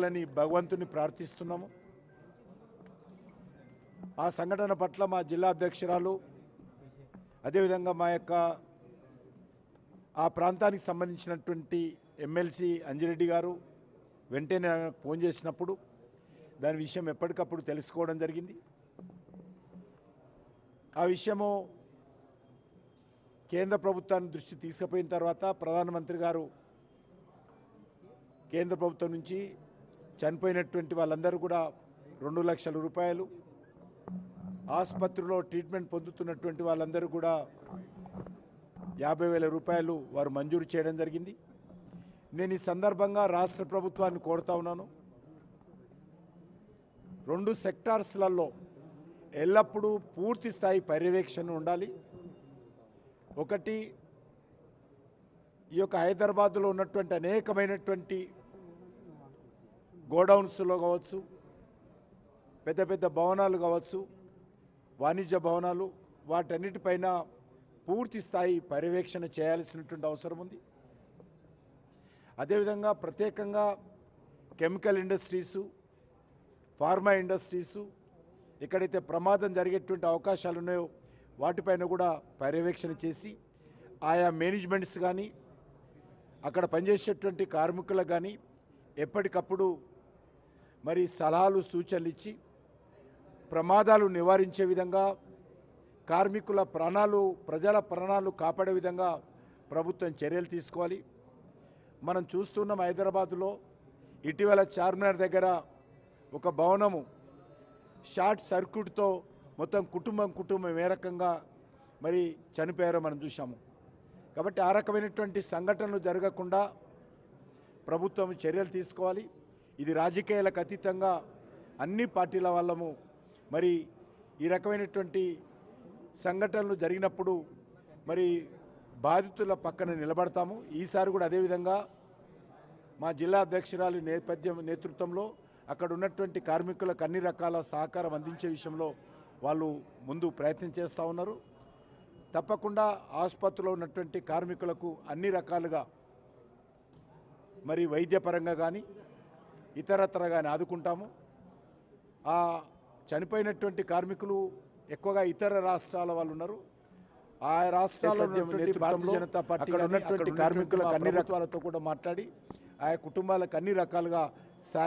అని భగవంతుని ప్రార్థిస్తున్నాము. ఆ సంఘటన పట్ల మా జిల్లా అధ్యక్షురాలు అదేవిధంగా మా యొక్క ఆ ప్రాంతానికి సంబంధించినటువంటి ఎమ్మెల్సీ అంజిరెడ్డి గారు వెంటనే నాకు ఫోన్ చేసినప్పుడు దాని విషయం ఎప్పటికప్పుడు తెలుసుకోవడం జరిగింది. ఆ విషయము కేంద్ర ప్రభుత్వాన్ని దృష్టి తీసుకుపోయిన తర్వాత ప్రధానమంత్రి గారు కేంద్ర ప్రభుత్వం నుంచి చనిపోయినటువంటి వాళ్ళందరూ కూడా 2 లక్షల రూపాయలు, ఆసుపత్రిలో ట్రీట్మెంట్ పొందుతున్నటువంటి వాళ్ళందరూ కూడా 50,000 రూపాయలు వారు మంజూరు చేయడం జరిగింది. నేను ఈ సందర్భంగా రాష్ట్ర ప్రభుత్వాన్ని కోరుతా ఉన్నాను, 2 సెక్టార్స్లలో ఎల్లప్పుడూ పూర్తి స్థాయి పర్యవేక్షణ ఉండాలి. ఒకటి, ఈ యొక్క హైదరాబాద్లో ఉన్నటువంటి అనేకమైనటువంటి గోడౌన్స్లో కావచ్చు, పెద్ద పెద్ద భవనాలు కావచ్చు, వాణిజ్య భవనాలు, వాటన్నిటిపైన పూర్తి స్థాయి పర్యవేక్షణ చేయాల్సినటువంటి అవసరం ఉంది. అదేవిధంగా ప్రత్యేకంగా కెమికల్ ఇండస్ట్రీసు, ఫార్మా ఇండస్ట్రీసు, ఎక్కడైతే ప్రమాదం జరిగేటువంటి అవకాశాలు ఉన్నాయో వాటిపైన కూడా పర్యవేక్షణ చేసి ఆయా మేనేజ్మెంట్స్ కానీ అక్కడ పనిచేసేటువంటి కార్మికులకు కానీ ఎప్పటికప్పుడు మరి సలహాలు సూచనలు ఇచ్చి ప్రమాదాలు నివారించే విధంగా, కార్మికుల ప్రాణాలు, ప్రజల ప్రాణాలు కాపాడే విధంగా ప్రభుత్వం చర్యలు తీసుకోవాలి. మనం చూస్తున్నాం, హైదరాబాదులో ఇటీవల చార్మినార్ దగ్గర ఒక భవనము షార్ట్ సర్క్యూట్తో మొత్తం కుటుంబం ఏ రకంగా మరి చనిపోయారో మనం చూసాము. కాబట్టి ఆ రకమైనటువంటి సంఘటనలు జరగకుండా ప్రభుత్వం చర్యలు తీసుకోవాలి. ఇది రాజకీయాలకు అతీతంగా అన్ని పార్టీల వాళ్ళము మరి ఈ రకమైనటువంటి సంఘటనలు జరిగినప్పుడు మరి బాధితుల పక్కన నిలబడతాము. ఈసారి కూడా అదేవిధంగా మా జిల్లా అధ్యక్షురాలు నేతృత్వంలో అక్కడ ఉన్నటువంటి కార్మికులకు అన్ని రకాల సహకారం అందించే విషయంలో వాళ్ళు ముందు ప్రయత్నం చేస్తూ ఉన్నారు. తప్పకుండా ఆసుపత్రిలో ఉన్నటువంటి కార్మికులకు అన్ని రకాలుగా మరి వైద్యపరంగా కానీ ఇతరత్ర కానీ ఆదుకుంటాము. ఆ చనిపోయినటువంటి కార్మికులు ఎక్కువగా ఇతర రాష్ట్రాల వాళ్ళు ఉన్నారు. ఆ రాష్ట్రాల్లో భారతీయ జనతా పార్టీ ఉన్నటువంటి కార్మికులకు అన్ని రకాలతో కూడా మాట్లాడి ఆయా కుటుంబాలకు అన్ని రకాలుగా సహాయ